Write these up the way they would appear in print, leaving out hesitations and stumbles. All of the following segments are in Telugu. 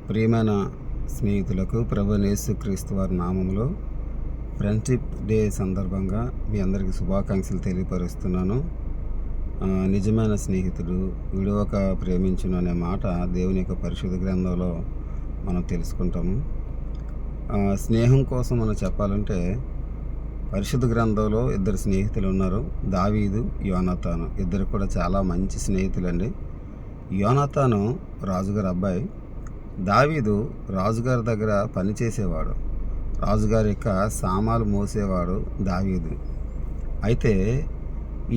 ప్రియమైన స్నేహితులకు ప్రభు యేసుక్రీస్తు వారి నామములో ఫ్రెండ్షిప్ డే సందర్భంగా మీ అందరికీ శుభాకాంక్షలు తెలియపరుస్తున్నాను. నిజమైన స్నేహితుడు విడువక ప్రేమించును అనే మాట దేవుని యొక్క పరిశుద్ధ గ్రంథంలో మనం తెలుసుకుంటాము. స్నేహం కోసం మనం చెప్పాలంటే పరిశుద్ధ గ్రంథంలో ఇద్దరు స్నేహితులు ఉన్నారు, దావీదు, యోనాతాను. ఇద్దరు కూడా చాలా మంచి స్నేహితులండి. యోనాతాను రాజుగారి అబ్బాయి, దావీదు రాజుగారి దగ్గర పనిచేసేవాడు. రాజుగారి యొక్క సామాలు మోసేవాడు దావీదు. అయితే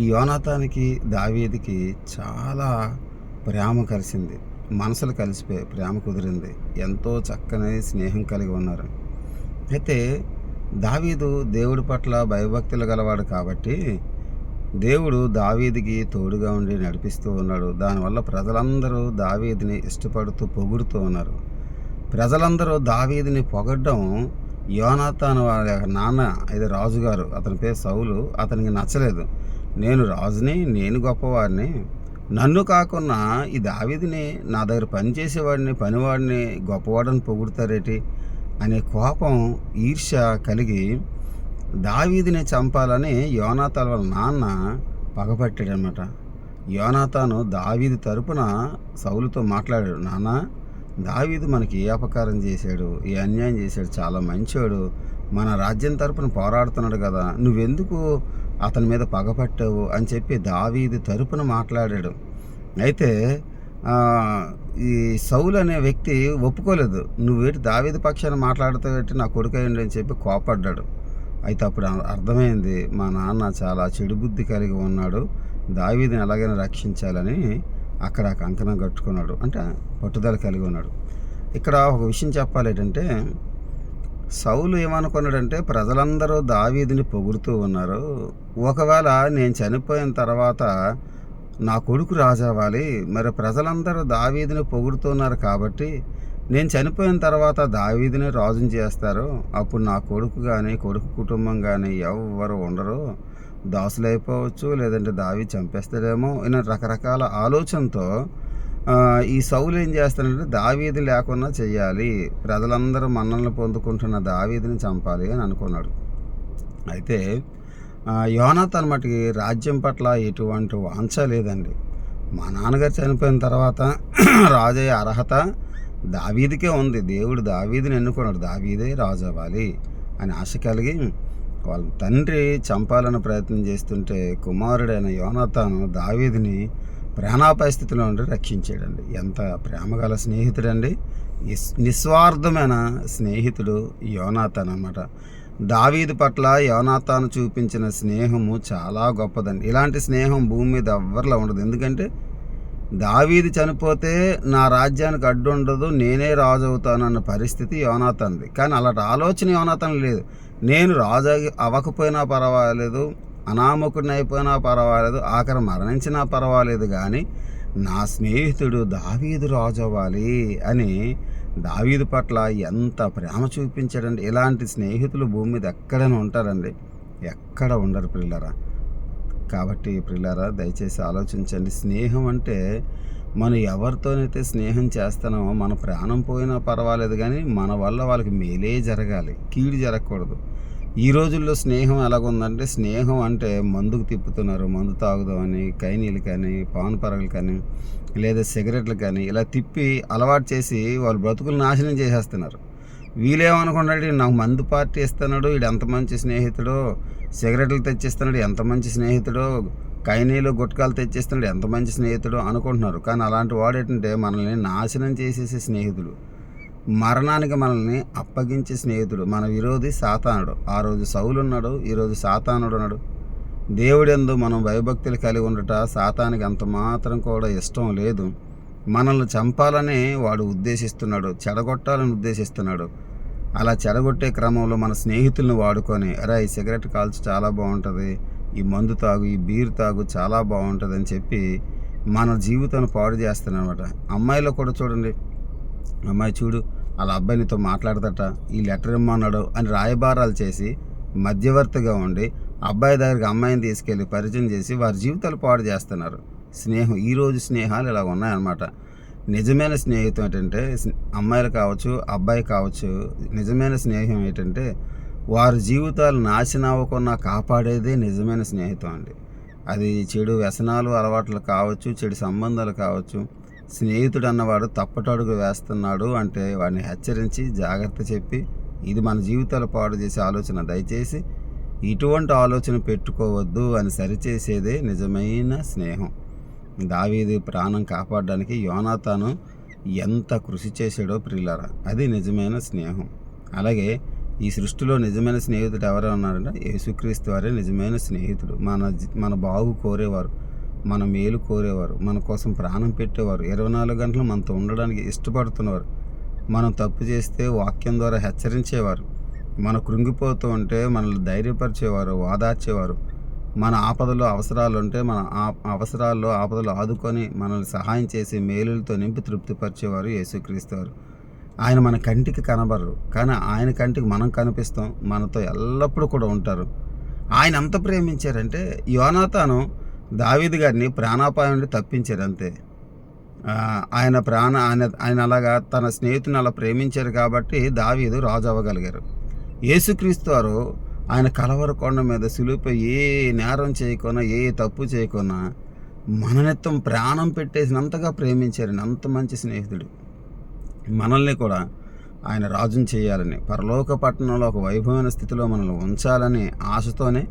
ఈ యోనాతానికి దావీదుకి చాలా ప్రేమ కలిసింది, మనసులు కలిసిపోయి ప్రేమ కుదిరింది, ఎంతో చక్కని స్నేహం కలిగి ఉన్నారు. అయితే దావీదు దేవుడి పట్ల భయభక్తులు గలవాడు కాబట్టి దేవుడు దావీదుకి తోడుగా ఉండి నడిపిస్తూ ఉన్నాడు. దానివల్ల ప్రజలందరూ దావీదుని ఇష్టపడుతూ పొగుడుతూ ఉన్నారు. ప్రజలందరూ దావీదుని పొగడ్డం యోనాతాను వారి నాన్న, ఇది రాజుగారు, అతని పేరు సౌలు, అతనికి నచ్చలేదు. నేను రాజుని, నేను గొప్పవాడిని, నన్ను కాకుండా ఈ దావీదుని, నా దగ్గర పనిచేసేవాడిని, పనివాడిని గొప్పవాడిని పొగుడుతారేటి అనే కోపం, ఈర్ష్య కలిగి దావీదుని చంపాలని యోనాతాను వాళ్ళ నాన్న పగపట్టాడనమాట. యోనాతాను దావీదు తరపున సౌలుతో మాట్లాడాడు. నాన్న, దావీదు మనకి ఏ అపకారం చేశాడు, ఏ అన్యాయం చేశాడు, చాలా మంచోడు, మన రాజ్యం తరపున పోరాడుతున్నాడు కదా, నువ్వెందుకు అతని మీద పగపట్టావు అని చెప్పి దావీదు తరపున మాట్లాడాడు. అయితే ఈ సౌలు అనే వ్యక్తి ఒప్పుకోలేదు. నువ్వేటి దావీదు పక్షాన మాట్లాడుతావేటి, నా కొడుకు అయ్యండి అని చెప్పి కోపడ్డాడు. అయితే అప్పుడు అర్థమైంది, మా నాన్న చాలా చెడు బుద్ధి కలిగి ఉన్నాడు, దావీదుని ఎలాగైనా రక్షించాలని అక్కడ కంకణం కట్టుకున్నాడు, అంటే పట్టుదల కలిగి ఉన్నాడు. ఇక్కడ ఒక విషయం చెప్పాలి ఏంటంటే, సౌలు ఏమనుకున్నాడంటే, ప్రజలందరూ దావీదుని పొగుడుతూ ఉన్నారు, ఒకవేళ నేను చనిపోయిన తర్వాత నా కొడుకు రాజు అవ్వాలి, మరి ప్రజలందరూ దావీదుని పొగుడుతున్నారు కాబట్టి నేను చనిపోయిన తర్వాత దావీదుని రాజుని చేస్తారు, అప్పుడు నా కొడుకు కానీ కొడుకు కుటుంబం కానీ ఎవరు ఉండరు, దాసులైపోవచ్చు, లేదంటే దావీదు చంపేస్తాడేమో ఇలా రకరకాల ఆలోచనతో ఈ సౌలు ఏం చేస్తాడంటే, దావీదు లేకుండా చెయ్యాలి, ప్రజలందరూ మన్ననలు పొందుకుంటున్న దావీదుని చంపాలి అని అనుకున్నాడు. అయితే యోనాతాను మటుకి రాజ్యం పట్ల ఎటువంటి వాంఛ లేదండి. మా నాన్నగారు చనిపోయిన తర్వాత రాజయ్యే అర్హత దావీదుకే ఉంది, దేవుడు దావీదుని ఎన్నుకున్నాడు, దావీదే రాజు అవ్వాలి అని ఆశ కలిగి వాళ్ళ తండ్రి చంపాలని ప్రయత్నం చేస్తుంటే కుమారుడైన యోనాతాను దావీదుని ప్రాణాపాయ స్థితిలో ఉండి రక్షించాడండి. ఎంత ప్రేమగల స్నేహితుడండి, నిస్వార్థమైన స్నేహితుడు యోనాతాను అన్నమాట. దావీదు పట్ల యోనాతాను చూపించిన స్నేహము చాలా గొప్పదండి. ఇలాంటి స్నేహం భూమి మీద ఎవ్వరిలో ఉండదు. ఎందుకంటే దావీదు చనిపోతే నా రాజ్యానికి అడ్డు ఉండదు, నేనే రాజు అవుతానన్న పరిస్థితి యోనాతానుది. కానీ అలాంటి ఆలోచన యోనాతాను లేదు. నేను రాజు అవ్వకపోయినా పర్వాలేదు, అనామకుడిని అయిపోయినా పర్వాలేదు, ఆఖరి మరణించినా పర్వాలేదు, కానీ నా స్నేహితుడు దావీదు రాజు అవ్వాలి అని దావీదు పట్ల ఎంత ప్రేమ చూపించాడండి. ఇలాంటి స్నేహితులు భూమి మీద ఎక్కడైనా ఉంటారండి, ఎక్కడ ఉండరు ప్రియులారా. కాబట్టి ప్రియులారా, దయచేసి ఆలోచించండి. స్నేహం అంటే మనం ఎవరితోనైతే స్నేహం చేస్తున్నామో మన ప్రాణం పోయినా పర్వాలేదు, కానీ మన వల్ల వాళ్ళకి మేలే జరగాలి, కీడు జరగకూడదు. ఈ రోజుల్లో స్నేహం ఎలాగుందంటే, స్నేహం అంటే మందుకు తిప్పుతున్నారు, మందు తాగుదామని కైనీలు కానీ పాన్ పరగలు కానీ లేదా సిగరెట్లు కానీ ఇలా తిప్పి అలవాటు చేసి వాళ్ళు బ్రతుకులు నాశనం చేసేస్తున్నారు. వీళ్ళేమనుకున్నాడు, నాకు మందు పార్టీ ఇస్తున్నాడు, వీడు ఎంత మంచి స్నేహితుడో, సిగరెట్లు తెచ్చిస్తున్నాడు ఎంత మంచి స్నేహితుడో, కైనీలు గుట్కాలు తెచ్చిస్తున్నాడు ఎంత మంచి స్నేహితుడో అనుకుంటున్నారు. కానీ అలాంటి వాడు ఏంటంటే మనల్ని నాశనం చేసేసే స్నేహితుడు, మరణానికి మనల్ని అప్పగించే స్నేహితుడు, మన విరోధి సాతానుడు. ఆ రోజు సౌలు ఉన్నాడు, ఈరోజు సాతానుడు ఉన్నాడు. దేవుడెందు మనం భయభక్తులు కలిగి ఉండట సాతానికి అంత మాత్రం కూడా ఇష్టం లేదు. మనల్ని చంపాలని వాడు ఉద్దేశిస్తున్నాడు, చెడగొట్టాలని ఉద్దేశిస్తున్నాడు. అలా చెడగొట్టే క్రమంలో మన స్నేహితులను వాడుకొని, అరే ఈ సిగరెట్ కాల్చి చాలా బాగుంటుంది, ఈ మందు తాగు, ఈ బీర్ తాగు చాలా బాగుంటుంది అని చెప్పి మన జీవితాన్ని పాడు చేస్తున్నాడు అనమాట. అమ్మాయిలో కూడా చూడండి, అమ్మాయి చూడు వాళ్ళ అబ్బాయినితో మాట్లాడదట, ఈ లెటర్ ఇమ్మన్నాడు అని రాయబారాలు చేసి మధ్యవర్తిగా ఉండి అబ్బాయి దగ్గరికి అమ్మాయిని తీసుకెళ్ళి పరిచయం చేసి వారి జీవితాలు పాడు చేస్తున్నారు. స్నేహం, ఈరోజు స్నేహాలు ఇలా ఉన్నాయన్నమాట. నిజమైన స్నేహితం ఏంటంటే అమ్మాయిలు కావచ్చు, అబ్బాయి కావచ్చు, నిజమైన స్నేహం ఏంటంటే వారి జీవితాలు నాశనం అవ్వకుండా కాపాడేదే నిజమైన స్నేహితం అండి. అది చెడు వ్యసనాలు, అలవాట్లు కావచ్చు, చెడు సంబంధాలు కావచ్చు. స్నేహితుడు అన్నవాడు తప్పటడుగు వేస్తున్నాడు అంటే వాడిని హెచ్చరించి, జాగ్రత్త చెప్పి, ఇది మన జీవితాలు పాడు చేసే ఆలోచన, దయచేసి ఇటువంటి ఆలోచన పెట్టుకోవద్దు అని సరిచేసేదే నిజమైన స్నేహం. దావీదు ప్రాణం కాపాడడానికి యోనాతాను ఎంత కృషి చేశాడో ప్రియులారా, అది నిజమైన స్నేహం. అలాగే ఈ సృష్టిలో నిజమైన స్నేహితుడు ఎవరు ఉన్నారంటే యేసుక్రీస్తు వారే నిజమైన స్నేహితుడు. మన బాగు కోరేవారు, మన మేలు కోరేవారు, మన కోసం ప్రాణం పెట్టేవారు, 24 గంటలు మనతో ఉండడానికి ఇష్టపడుతున్నవారు, మనం తప్పు చేస్తే వాక్యం ద్వారా హెచ్చరించేవారు, మన కృంగిపోతూ ఉంటే మనల్ని ధైర్యపరిచేవారు, ఓదార్చేవారు, మన ఆపదలో అవసరాలు ఉంటే మన అవసరాల్లో ఆపదలు ఆదుకొని మనల్ని సహాయం చేసి మేలులతో నింపి తృప్తిపరిచేవారు యేసుక్రీస్తు వారు. ఆయన మన కంటికి కనబడరు, కానీ ఆయన కంటికి మనం కనిపిస్తాం, మనతో ఎల్లప్పుడూ కూడా ఉంటారు. ఆయన ఎంత ప్రేమించారంటే యోనాతాను దావీదు గారిని ప్రాణాపాయం నుండి తప్పించారు అంతే. ఆయన అలాగా తన స్నేహితుని అలా ప్రేమించారు కాబట్టి దావీదు రాజు అవ్వగలిగారు. యేసుక్రీస్తు వారు ఆయన కలవర కొండ మీద సిలువపై ఏ నేరం చేయకున్నా, ఏ తప్పు చేయకున్నా మన నిమిత్తం ప్రాణం పెట్టేసినంతగా ప్రేమించారండి. అంత మంచి స్నేహితుడు. మనల్ని కూడా ఆయన రాజుని చేయాలని, పరలోక పట్టణంలో ఒక వైభవమైన స్థితిలో మనల్ని ఉంచాలని ఆశతోనే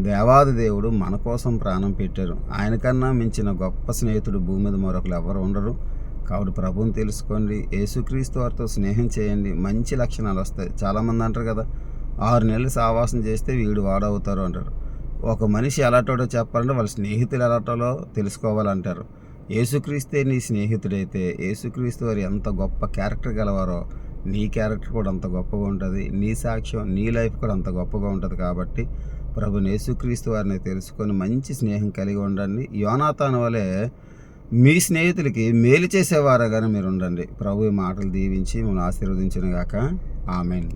దేవాది దేవుడు మన కోసం ప్రాణం పెట్టారు. ఆయనకన్నా మించిన గొప్ప స్నేహితుడు భూమి మీద మరొకరు ఎవరు ఉండరు. కాబట్టి ప్రభువుని తెలుసుకోండి, యేసుక్రీస్తు వారితో స్నేహం చేయండి, మంచి లక్షణాలు వస్తాయి. చాలామంది అంటారు కదా, 6 నెలలు సావాసం చేస్తే వీడు వాడవుతారు అంటారు. ఒక మనిషి ఎలాంటోడో చెప్పాలంటే వాళ్ళ స్నేహితులు ఎలాంటోలో తెలుసుకోవాలంటారు. యేసుక్రీస్తే నీ స్నేహితుడైతే యేసుక్రీస్తు వారు ఎంత గొప్ప క్యారెక్టర్ గలవారో నీ క్యారెక్టర్ కూడా అంత గొప్పగా ఉంటుంది, నీ సాక్ష్యం, నీ లైఫ్ కూడా అంత గొప్పగా ఉంటుంది. కాబట్టి ప్రభుని యేసుక్రీస్తు వారిని తెలుసుకొని మంచి స్నేహం కలిగి ఉండండి. యోనాతాను వలె మీ స్నేహితులకి మేలు చేసేవారుగానే మీరు ఉండండి. ప్రభు ఈ మాటలు దీవించి మిమ్మల్ని ఆశీర్వదించును గాక. ఆమెన్.